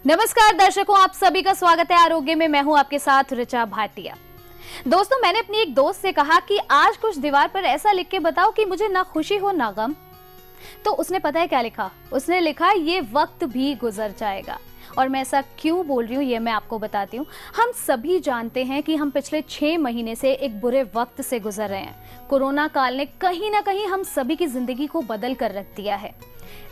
नमस्कार दर्शकों, आप सभी का स्वागत है आरोग्य में। मैं हूं आपके साथ ऋचा भाटिया। दोस्तों, मैंने अपनी एक दोस्त से कहा कि आज कुछ दीवार पर ऐसा लिख के बताओ कि मुझे ना खुशी हो ना गम। तो उसने पता है क्या लिखा? उसने लिखा ये वक्त भी गुजर जाएगा। और मैं ऐसा क्यों बोल रही हूँ ये मैं आपको बताती हूँ। हम सभी जानते हैं कि हम पिछले 6 महीने से एक बुरे वक्त से गुजर रहे हैं। कोरोना काल ने कहीं ना कहीं हम सभी की जिंदगी को बदल कर रख दिया है,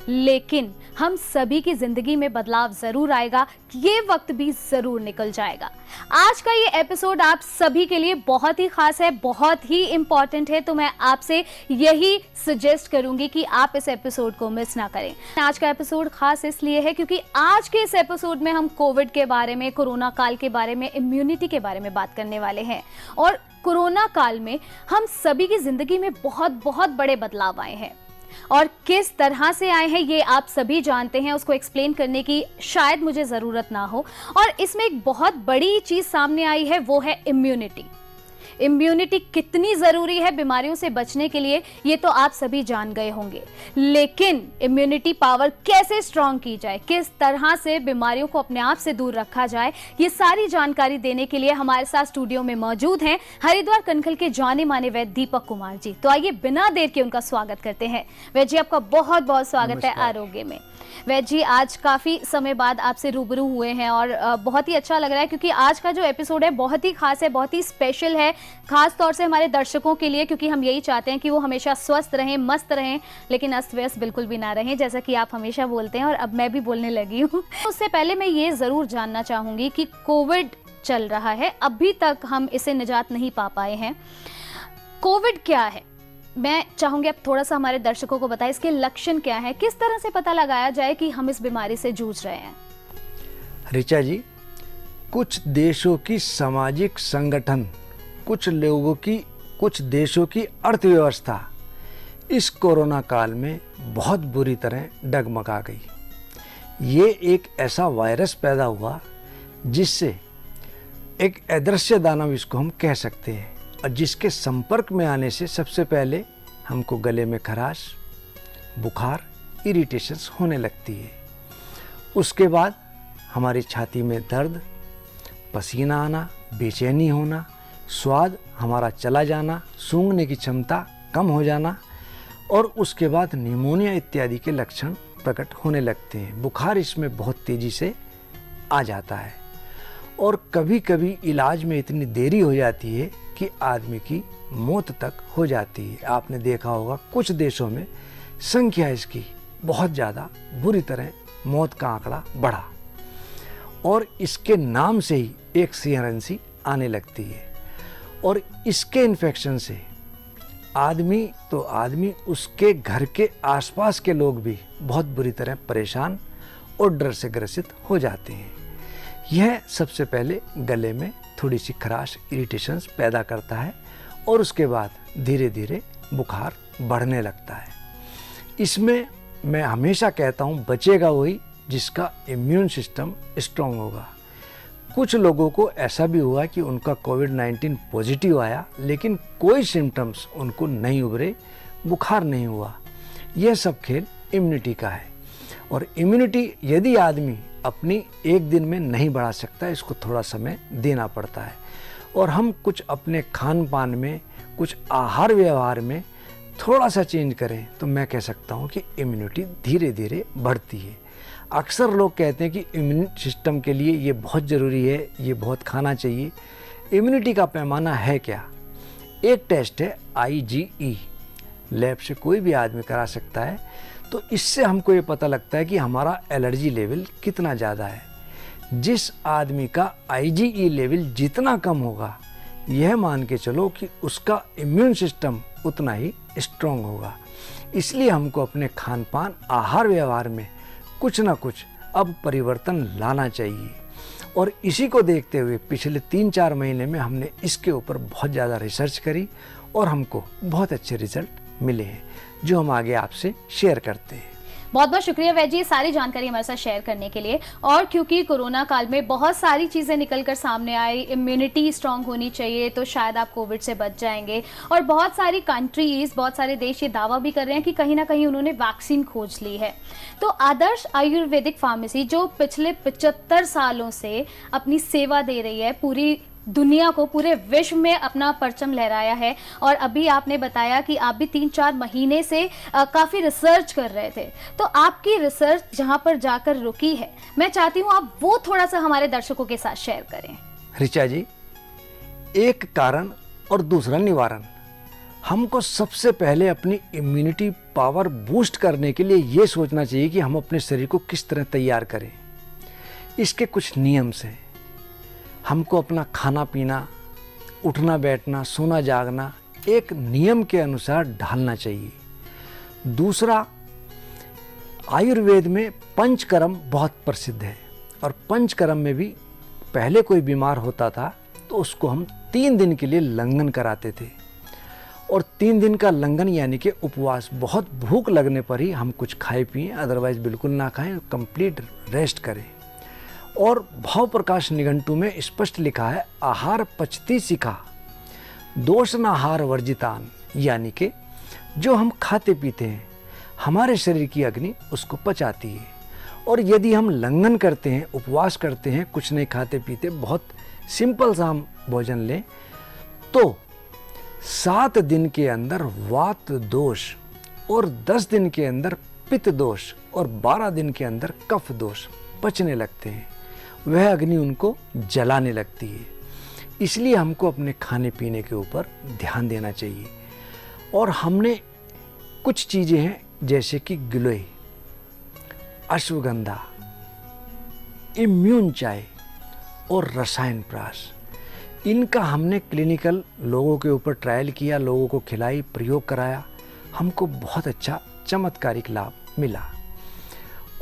लेकिन हम सभी की जिंदगी में बदलाव जरूर आएगा। ये वक्त भी जरूर निकल जाएगा। आज का ये एपिसोड आप सभी के लिए बहुत ही खास है, बहुत ही इंपॉर्टेंट है। तो मैं आपसे यही सजेस्ट करूंगी कि आप इस एपिसोड को मिस ना करें। आज का एपिसोड खास इसलिए है क्योंकि आज के इस एपिसोड में हम कोविड के बारे में, कोरोना काल के बारे में, इम्यूनिटी के बारे में बात करने वाले हैं। और कोरोना काल में हम सभी की जिंदगी में बहुत बड़े बदलाव आए हैं और किस तरह से आए हैं ये आप सभी जानते हैं। उसको एक्सप्लेन करने की शायद मुझे जरूरत ना हो। और इसमें एक बहुत बड़ी चीज सामने आई है, वो है इम्यूनिटी। इम्यूनिटी कितनी जरूरी है बीमारियों से बचने के लिए ये तो आप सभी जान गए होंगे, लेकिन इम्यूनिटी पावर कैसे स्ट्रांग की जाए, किस तरह से बीमारियों को अपने आप से दूर रखा जाए, ये सारी जानकारी देने के लिए हमारे साथ स्टूडियो में मौजूद हैं हरिद्वार कनखल के जाने माने वैद्य दीपक कुमार जी। तो आइए बिना देर के उनका स्वागत करते हैं। वैद्य जी, आपका बहुत बहुत स्वागत है आरोग्य में। वैद्य जी, आज काफी समय बाद आपसे रूबरू हुए हैं और बहुत ही अच्छा लग रहा है क्योंकि आज का जो एपिसोड है बहुत ही खास है, बहुत ही स्पेशल है, खास तौर से हमारे दर्शकों के लिए, क्योंकि हम यही चाहते हैं कि वो हमेशा स्वस्थ रहें, मस्त रहें, लेकिन अस्त व्यस्त बिल्कुल भी ना रहें, जैसा कि आप हमेशा बोलते हैं और अब मैं भी बोलने लगी हूँ। उससे पहले मैं ये जरूर जानना चाहूंगी कि कोविड चल रहा है, अभी तक हम इसे निजात नहीं पा पाए हैं। कोविड क्या है? मैं चाहूंगी आप थोड़ा सा हमारे दर्शकों को बताएं, इसके लक्षण क्या है, किस तरह से पता लगाया जाए कि हम इस बीमारी से जूझ रहे हैं। ऋचा जी, कुछ देशों की सामाजिक संगठन, कुछ लोगों की, कुछ देशों की अर्थव्यवस्था इस कोरोना काल में बहुत बुरी तरह डगमगा गई। ये एक ऐसा वायरस पैदा हुआ जिससे एक अदृश्य दानव इसको हम कह सकते हैं, और जिसके संपर्क में आने से सबसे पहले हमको गले में खराश, बुखार, इरिटेशंस होने लगती है। उसके बाद हमारी छाती में दर्द, पसीना आना, बेचैनी होना, स्वाद हमारा चला जाना, सूंघने की क्षमता कम हो जाना, और उसके बाद निमोनिया इत्यादि के लक्षण प्रकट होने लगते हैं। बुखार इसमें बहुत तेज़ी से आ जाता है और कभी कभी इलाज में इतनी देरी हो जाती है कि आदमी की मौत तक हो जाती है। आपने देखा होगा कुछ देशों में संख्या इसकी बहुत ज़्यादा बुरी तरह मौत का आंकड़ा बढ़ा और इसके नाम से ही एक सिहरन आने लगती है। और इसके इन्फेक्शन से आदमी उसके घर के आसपास के लोग भी बहुत बुरी तरह परेशान और डर से ग्रसित हो जाते हैं। यह सबसे पहले गले में थोड़ी सी खराश, इरिटेशंस पैदा करता है और उसके बाद धीरे धीरे बुखार बढ़ने लगता है। इसमें मैं हमेशा कहता हूँ बचेगा वही जिसका इम्यून सिस्टम स्ट्रांग होगा। कुछ लोगों को ऐसा भी हुआ कि उनका कोविड-19 पॉजिटिव आया लेकिन कोई सिम्टम्स उनको नहीं उभरे, बुखार नहीं हुआ। यह सब खेल इम्यूनिटी का है। और इम्यूनिटी यदि आदमी अपनी एक दिन में नहीं बढ़ा सकता, इसको थोड़ा समय देना पड़ता है। और हम कुछ अपने खान पान में, कुछ आहार व्यवहार में थोड़ा सा चेंज करें तो मैं कह सकता हूँ कि इम्यूनिटी धीरे धीरे बढ़ती है। अक्सर लोग कहते हैं कि इम्यून सिस्टम के लिए ये बहुत ज़रूरी है, ये बहुत खाना चाहिए। इम्यूनिटी का पैमाना है क्या? एक टेस्ट है IgE, लैब से कोई भी आदमी करा सकता है। तो इससे हमको ये पता लगता है कि हमारा एलर्जी लेवल कितना ज़्यादा है। जिस आदमी का IgE लेवल जितना कम होगा, यह मान के चलो कि उसका इम्यून सिस्टम उतना ही स्ट्रांग होगा। इसलिए हमको अपने खान पान, आहार व्यवहार में कुछ ना कुछ अब परिवर्तन लाना चाहिए। और इसी को देखते हुए पिछले 3-4 महीने में हमने इसके ऊपर बहुत ज़्यादा रिसर्च करी और हमको बहुत अच्छे रिजल्ट मिले हैं जो हम आगे आपसे शेयर करते हैं। बहुत बहुत शुक्रिया वैद जी, ये सारी जानकारी हमारे साथ शेयर करने के लिए। और क्योंकि कोरोना काल में बहुत सारी चीज़ें निकल कर सामने आई, इम्यूनिटी स्ट्रांग होनी चाहिए तो शायद आप कोविड से बच जाएंगे। और बहुत सारी कंट्रीज, बहुत सारे देश ये दावा भी कर रहे हैं कि कहीं ना कहीं उन्होंने वैक्सीन खोज ली है। तो आदर्श आयुर्वेदिक फार्मेसी जो पिछले 75 सालों से अपनी सेवा दे रही है, पूरी दुनिया को, पूरे विश्व में अपना परचम लहराया है। और अभी आपने बताया कि आप भी 3-4 महीने से काफ़ी रिसर्च कर रहे थे। तो आपकी रिसर्च जहां पर जाकर रुकी है, मैं चाहती हूं आप वो थोड़ा सा हमारे दर्शकों के साथ शेयर करें। ऋचा जी, एक कारण और दूसरा निवारण। हमको सबसे पहले अपनी इम्यूनिटी पावर बूस्ट करने के लिए ये सोचना चाहिए कि हम अपने शरीर को किस तरह तैयार करें। इसके कुछ नियम्स हैं। हमको अपना खाना पीना, उठना बैठना, सोना जागना एक नियम के अनुसार ढालना चाहिए। दूसरा, आयुर्वेद में पंचकर्म बहुत प्रसिद्ध है, और पंचकर्म में भी पहले कोई बीमार होता था तो उसको हम 3 दिन के लिए लंघन कराते थे। और 3 दिन का लंघन यानी कि उपवास, बहुत भूख लगने पर ही हम कुछ खाए पिए, अदरवाइज बिल्कुल ना खाएं, कंप्लीट रेस्ट करें। और भाव प्रकाश निघंटू में स्पष्ट लिखा है, आहार पचती सिखा दोषनाहार वर्जितान, यानी कि जो हम खाते पीते हैं हमारे शरीर की अग्नि उसको पचाती है। और यदि हम लंघन करते हैं, उपवास करते हैं, कुछ नहीं खाते पीते, बहुत सिंपल सा हम भोजन लें, तो 7 दिन के अंदर वात दोष, और 10 दिन के अंदर पित्त दोष, और 12 दिन के अंदर कफ दोष पचने लगते हैं। वह अग्नि उनको जलाने लगती है। इसलिए हमको अपने खाने पीने के ऊपर ध्यान देना चाहिए। और हमने कुछ चीज़ें हैं जैसे कि गिलोय, अश्वगंधा, इम्यून चाय और रसायन प्राश, इनका हमने क्लिनिकल लोगों के ऊपर ट्रायल किया, लोगों को खिलाई, प्रयोग कराया, हमको बहुत अच्छा चमत्कारिक लाभ मिला।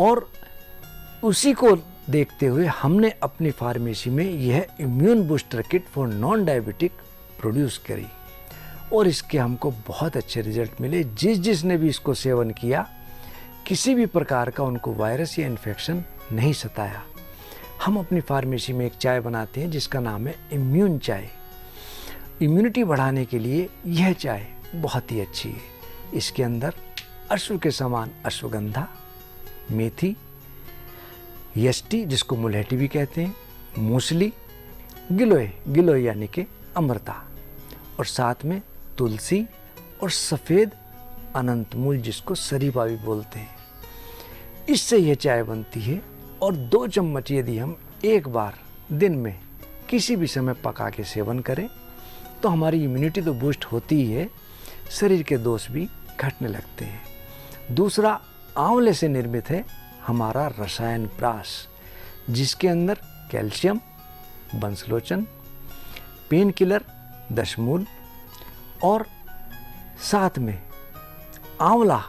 और उसी को देखते हुए हमने अपनी फार्मेसी में यह immune booster kit for non diabetic produce करी, और इसके हमको बहुत अच्छे रिजल्ट मिले। जिसने भी इसको सेवन किया, किसी भी प्रकार का उनको वायरस या इन्फेक्शन नहीं सताया। हम अपनी फार्मेसी में एक चाय बनाते हैं जिसका नाम है इम्यून चाय। इम्यूनिटी बढ़ाने के लिए यह चाय बहुत ही अच्छी है। इसके अंदर अश्व के समान अश्वगंधा, मेथी, यष्टि जिसको मुलहटी भी कहते हैं, मूसली, गिलोय यानी कि अमृता, और साथ में तुलसी और सफ़ेद अनंतमूल जिसको शरीफा भी बोलते हैं। इससे यह चाय बनती है। और 2 चम्मच यदि हम एक बार दिन में किसी भी समय पका के सेवन करें तो हमारी इम्यूनिटी तो बूस्ट होती ही है, शरीर के दोष भी घटने लगते हैं। दूसरा, आंवले से निर्मित है हमारा रसायन प्राश, जिसके अंदर कैल्शियम, बंसलोचन, पेन किलर, दशमूल, और साथ में आंवला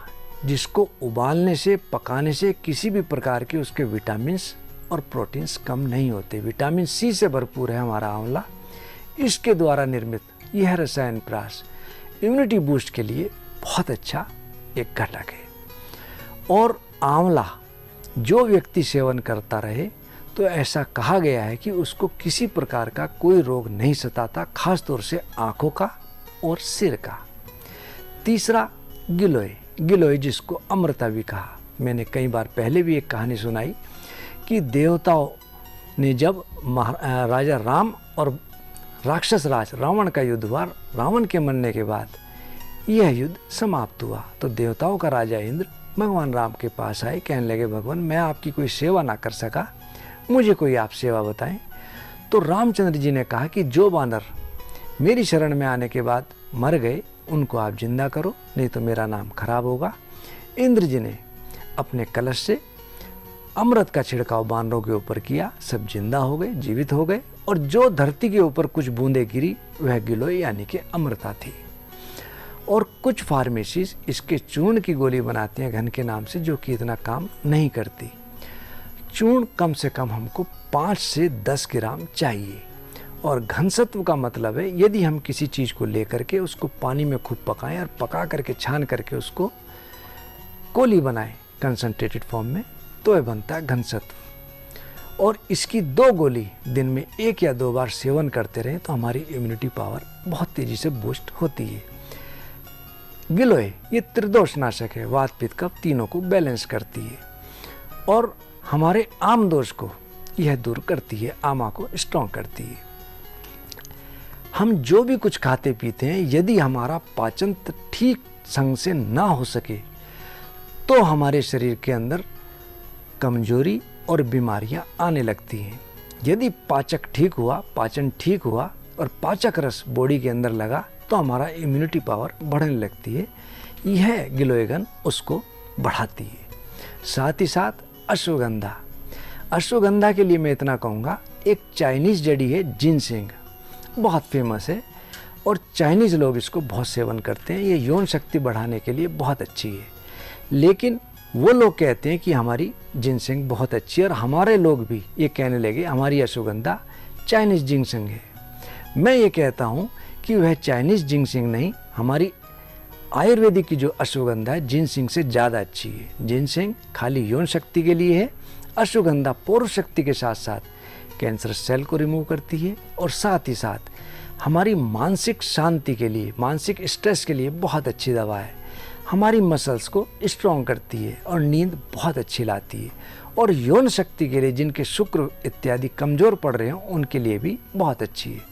जिसको उबालने से, पकाने से किसी भी प्रकार के उसके विटामिन्स और प्रोटीन्स कम नहीं होते। विटामिन सी से भरपूर है हमारा आंवला। इसके द्वारा निर्मित यह रसायन प्राश इम्यूनिटी बूस्ट के लिए बहुत अच्छा एक घटक है। और आंवला जो व्यक्ति सेवन करता रहे तो ऐसा कहा गया है कि उसको किसी प्रकार का कोई रोग नहीं सताता, खास तौर से आँखों का और सिर का। तीसरा, गिलोय जिसको अमृता भी कहा। मैंने कई बार पहले भी एक कहानी सुनाई कि देवताओं ने जब राजा राम और राक्षस राज रावण का युद्ध हुआ, रावण के मरने के बाद यह युद्ध समाप्त हुआ, तो देवताओं का राजा इंद्र भगवान राम के पास आए, कहने लगे, भगवान मैं आपकी कोई सेवा ना कर सका, मुझे कोई आप सेवा बताएं। तो रामचंद्र जी ने कहा कि जो बानर मेरी शरण में आने के बाद मर गए उनको आप जिंदा करो, नहीं तो मेरा नाम खराब होगा। इंद्र जी ने अपने कलश से अमृत का छिड़काव बानरों के ऊपर किया, सब जिंदा हो गए, जीवित हो गए, और जो धरती के ऊपर कुछ बूंदें गिरी वह गिलोय यानी कि अमृता थी। और कुछ फार्मेसीज इसके चूर्ण की गोली बनाती हैं घन के नाम से, जो कि इतना काम नहीं करती। चूर्ण कम से कम हमको 5 से 10 ग्राम चाहिए। और घनसत्व का मतलब है यदि हम किसी चीज़ को लेकर के उसको पानी में खूब पकाएं और पका करके छान करके उसको गोली बनाएं, कंसंट्रेटेड फॉर्म में, तो यह बनता है घनसत्व। और इसकी 2 गोली दिन में 1 या 2 बार सेवन करते रहें तो हमारी इम्यूनिटी पावर बहुत तेज़ी से बूस्ट होती है। गिलोय ये त्रिदोष नाशक है, वात पित्त कफ तीनों को बैलेंस करती है और हमारे आम दोष को यह दूर करती है, आमा को स्ट्रॉन्ग करती है। हम जो भी कुछ खाते पीते हैं, यदि हमारा पाचन ठीक संग से ना हो सके तो हमारे शरीर के अंदर कमजोरी और बीमारियां आने लगती हैं। यदि पाचक ठीक हुआ, पाचन ठीक हुआ और पाचक रस बॉडी के अंदर लगा तो हमारा इम्यूनिटी पावर बढ़ने लगती है। यह गिलोयगन उसको बढ़ाती है। साथ ही साथ अश्वगंधा, अश्वगंधा के लिए मैं इतना कहूँगा, एक चाइनीज़ जड़ी है जिनसेंग, बहुत फेमस है और चाइनीज़ लोग इसको बहुत सेवन करते हैं। ये यौन शक्ति बढ़ाने के लिए बहुत अच्छी है। लेकिन वो लोग कहते हैं कि हमारी जिनसेंग बहुत अच्छी है और हमारे लोग भी ये कहने लगे हमारी अश्वगंधा चाइनीज़ जिनसेंग है। मैं ये कहता हूँ कि वह चाइनीज़ जिनसेंग नहीं, हमारी आयुर्वेदिक की जो अश्वगंधा है जिनसेंग से ज़्यादा अच्छी है। जिनसेंग खाली यौन शक्ति के लिए है, अश्वगंधा पौरुष शक्ति के साथ साथ कैंसर सेल को रिमूव करती है और साथ ही साथ हमारी मानसिक शांति के लिए, मानसिक स्ट्रेस के लिए बहुत अच्छी दवा है। हमारी मसल्स को स्ट्रॉन्ग करती है और नींद बहुत अच्छी लाती है और यौन शक्ति के लिए जिनके शुक्र इत्यादि कमज़ोर पड़ रहे हैं उनके लिए भी बहुत अच्छी है।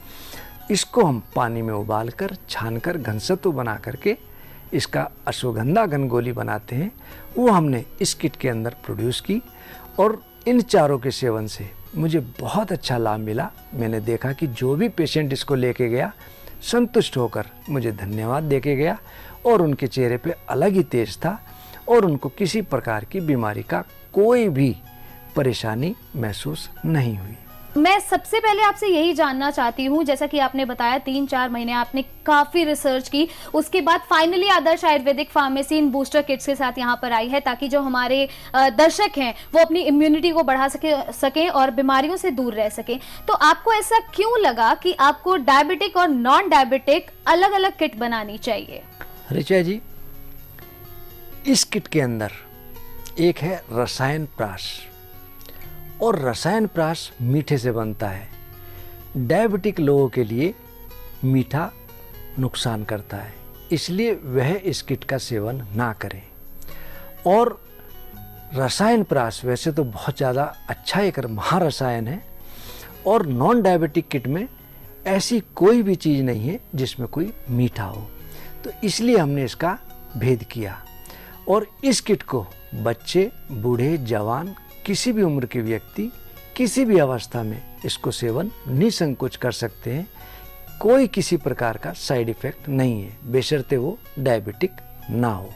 इसको हम पानी में उबालकर छानकर घनसत्व बना करके इसका अश्वगंधा घनगोली बनाते हैं। वो हमने इस किट के अंदर प्रोड्यूस की और इन चारों के सेवन से मुझे बहुत अच्छा लाभ मिला। मैंने देखा कि जो भी पेशेंट इसको लेके गया संतुष्ट होकर मुझे धन्यवाद देके गया और उनके चेहरे पे अलग ही तेज था और उनको किसी प्रकार की बीमारी का कोई भी परेशानी महसूस नहीं हुई। मैं सबसे पहले आपसे यही जानना चाहती हूँ, जैसा कि आपने बताया 3-4 महीने आपने काफ़ी रिसर्च की, उसके बाद finally Adarsh Ayurvedic pharmacy in booster kits के साथ यहाँ पर आई है ताकि जो हमारे दर्शक हैं वो अपनी इम्यूनिटी को बढ़ा सकें और बीमारियों से दूर रह सकें। तो आपको ऐसा क्यों लगा कि आपको डायबिटिक और नॉन डायबिटिक अलग अलग किट बनानी चाहिए? ऋचा जी, इस किट के अंदर एक है रसायन प्राश और रसायन प्राश मीठे से बनता है। डायबिटिक लोगों के लिए मीठा नुकसान करता है, इसलिए वह इस किट का सेवन ना करें। और रसायन प्राश वैसे तो बहुत ज़्यादा अच्छा एक महारसायन है और नॉन डायबिटिक किट में ऐसी कोई भी चीज़ नहीं है जिसमें कोई मीठा हो, तो इसलिए हमने इसका भेद किया। और इस किट को बच्चे, बूढ़े, जवान, किसी भी उम्र के व्यक्ति किसी भी अवस्था में इसको सेवन निसंकोच कर सकते हैं। कोई किसी प्रकार का साइड इफेक्ट नहीं है, बेशर्ते वो डायबिटिक ना हो।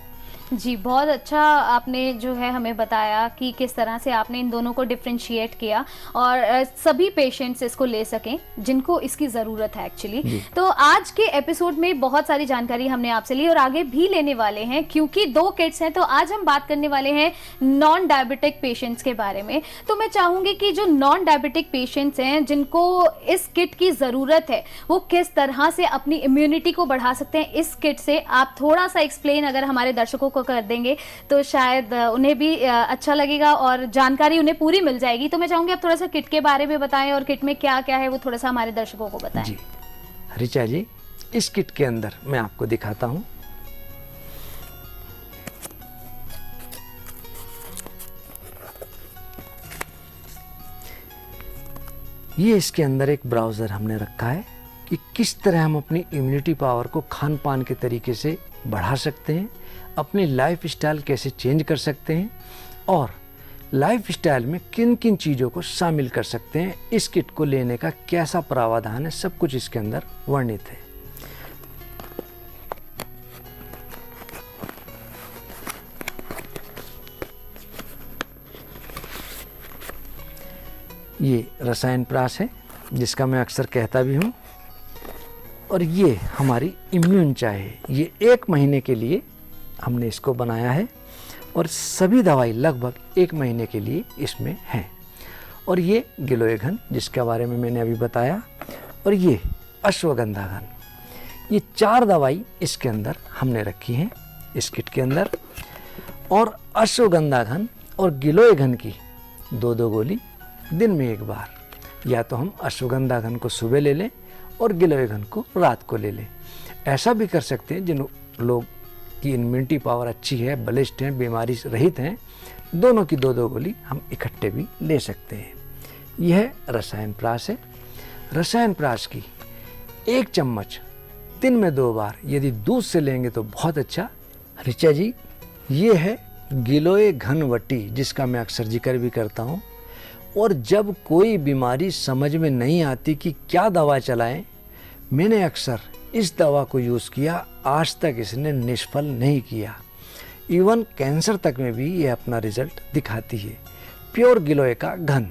जी, बहुत अच्छा आपने जो है हमें बताया कि किस तरह से आपने इन दोनों को डिफ्रेंशिएट किया और सभी पेशेंट्स इसको ले सकें जिनको इसकी ज़रूरत है एक्चुअली। तो आज के एपिसोड में बहुत सारी जानकारी हमने आपसे ली और आगे भी लेने वाले हैं, क्योंकि 2 किट्स हैं। तो आज हम बात करने वाले हैं नॉन डायबिटिक पेशेंट्स के बारे में। तो मैं चाहूँगी कि जो नॉन डायबिटिक पेशेंट्स हैं जिनको इस किट की ज़रूरत है वो किस तरह से अपनी इम्यूनिटी को बढ़ा सकते हैं इस किट से, आप थोड़ा सा एक्सप्लेन अगर हमारे दर्शकों को कर देंगे तो शायद उन्हें भी अच्छा लगेगा और जानकारी उन्हें पूरी मिल जाएगी। तो मैं चाहूंगी आप थोड़ा सा किट के बारे में बताएं और किट में क्या क्या है वो थोड़ा सा हमारे दर्शकों को बताएं। जी ऋचा जी, इस किट के अंदर मैं आपको दिखाता हूं। ये इसके अंदर एक ब्राउजर हमने रखा है कि किस तरह हम अपनी इम्यूनिटी पावर को खान पान के तरीके से बढ़ा सकते हैं, अपनी लाइफ स्टाइल कैसे चेंज कर सकते हैं और लाइफ स्टाइल में किन किन चीज़ों को शामिल कर सकते हैं। इस किट को लेने का कैसा प्रावधान है, सब कुछ इसके अंदर वर्णित है। ये रसायन प्राश है जिसका मैं अक्सर कहता भी हूँ और ये हमारी इम्यून चाय है। ये 1 महीने के लिए हमने इसको बनाया है और सभी दवाई लगभग 1 महीने के लिए इसमें हैं। और ये गिलोय घन जिसके बारे में मैंने अभी बताया और ये अश्वगंधा घन, ये 4 दवाई इसके अंदर हमने रखी हैं इस किट के अंदर। और अश्वगंधा घन और गिलोय घन की 2-2 गोली दिन में एक बार, या तो हम अश्वगंधा घन को सुबह ले लें और गिलोय घन को रात को ले लें। ऐसा भी कर सकते हैं जिन लोग की इम्यूनिटी पावर अच्छी है, बलिष्ठ हैं, बीमारी रहित हैं, दोनों की 2-2 गोली हम इकट्ठे भी ले सकते हैं। यह रसायन प्राश है। रसायन प्राश की 1 चम्मच दिन में 2 बार यदि दूध से लेंगे तो बहुत अच्छा। ऋचा जी, ये है गिलोय घनवटी, जिसका मैं अक्सर जिक्र भी करता हूँ। और जब कोई बीमारी समझ में नहीं आती कि क्या दवा चलाएं, मैंने अक्सर इस दवा को यूज़ किया, आज तक इसने निष्फल नहीं किया। इवन कैंसर तक में भी ये अपना रिजल्ट दिखाती है। प्योर गिलोय का घन,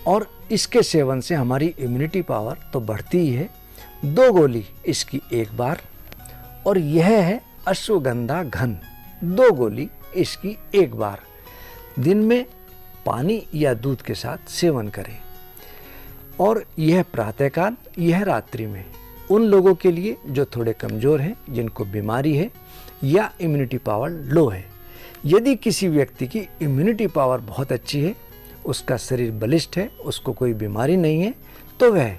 और इसके सेवन से हमारी इम्यूनिटी पावर तो बढ़ती ही है। 2 गोली इसकी 1 बार, और यह है अश्वगंधा घन, 2 गोली इसकी 1 बार दिन में पानी या दूध के साथ सेवन करें। और यह प्रातःकाल, यह रात्रि में, उन लोगों के लिए जो थोड़े कमज़ोर हैं, जिनको बीमारी है या इम्यूनिटी पावर लो है। यदि किसी व्यक्ति की इम्यूनिटी पावर बहुत अच्छी है, उसका शरीर बलिष्ठ है, उसको कोई बीमारी नहीं है, तो वह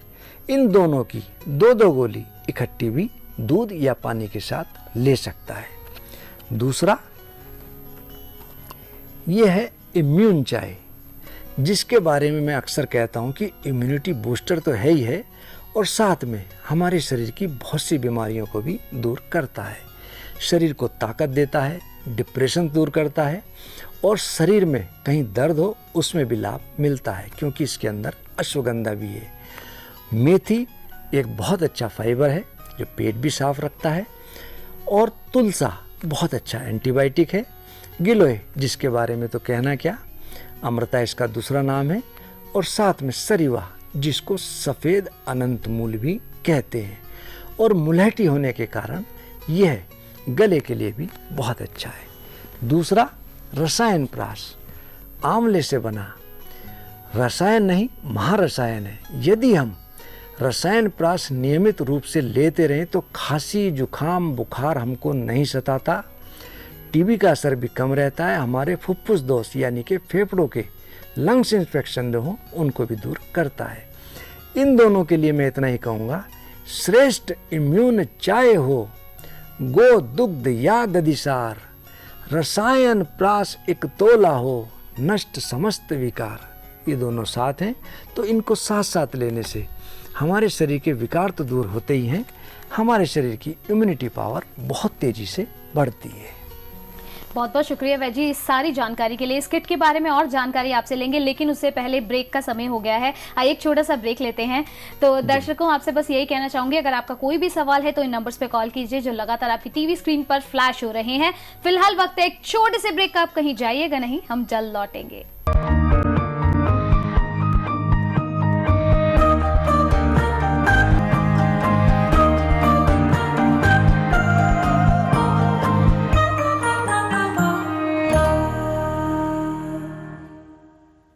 इन दोनों की 2-2 गोली इकट्ठी भी दूध या पानी के साथ ले सकता है। दूसरा, यह है इम्यून चाय, जिसके बारे में मैं अक्सर कहता हूँ कि इम्यूनिटी बूस्टर तो है ही है, और साथ में हमारे शरीर की बहुत सी बीमारियों को भी दूर करता है। शरीर को ताकत देता है, डिप्रेशन दूर करता है, और शरीर में कहीं दर्द हो उसमें भी लाभ मिलता है, क्योंकि इसके अंदर अश्वगंधा भी है। मेथी एक बहुत अच्छा फाइबर है जो पेट भी साफ रखता है, और तुलसा बहुत अच्छा एंटीबायोटिक है। गिलोय, जिसके बारे में तो कहना क्या, अमृता इसका दूसरा नाम है। और साथ में सरीवा, जिसको सफ़ेद अनंत मूल भी कहते हैं, और मुलहटी होने के कारण यह गले के लिए भी बहुत अच्छा है। दूसरा, रसायन प्राश, आंवले से बना, रसायन नहीं महारसायन है। यदि हम रसायन प्राश नियमित रूप से लेते रहें तो खांसी, जुखाम, बुखार हमको नहीं सताता, टीबी का असर भी कम रहता है, हमारे फुफ्फुस दोष यानी कि फेफड़ों के लंग्स इन्फेक्शन जो हों उनको भी दूर करता है। इन दोनों के लिए मैं इतना ही कहूँगा, श्रेष्ठ इम्यून चाय हो, गो दुग्ध या दधिसार, रसायन प्राश एक तोला हो, नष्ट समस्त विकार। ये दोनों साथ हैं, तो इनको साथ साथ लेने से हमारे शरीर के विकार तो दूर होते ही हैं, हमारे शरीर की इम्यूनिटी पावर बहुत तेज़ी से बढ़ती है। बहुत बहुत शुक्रिया वैद जी इस सारी जानकारी के लिए। इस किट के बारे में और जानकारी आपसे लेंगे, लेकिन उससे पहले ब्रेक का समय हो गया है। आइए एक छोटा सा ब्रेक लेते हैं। तो दर्शकों, आपसे बस यही कहना चाहूंगी, अगर आपका कोई भी सवाल है तो इन नंबर्स पे कॉल कीजिए जो लगातार आपकी टीवी स्क्रीन पर फ्लैश हो रहे हैं। फिलहाल वक्त है एक छोटे से ब्रेक का, आप कहीं जाइएगा नहीं, हम जल्द लौटेंगे।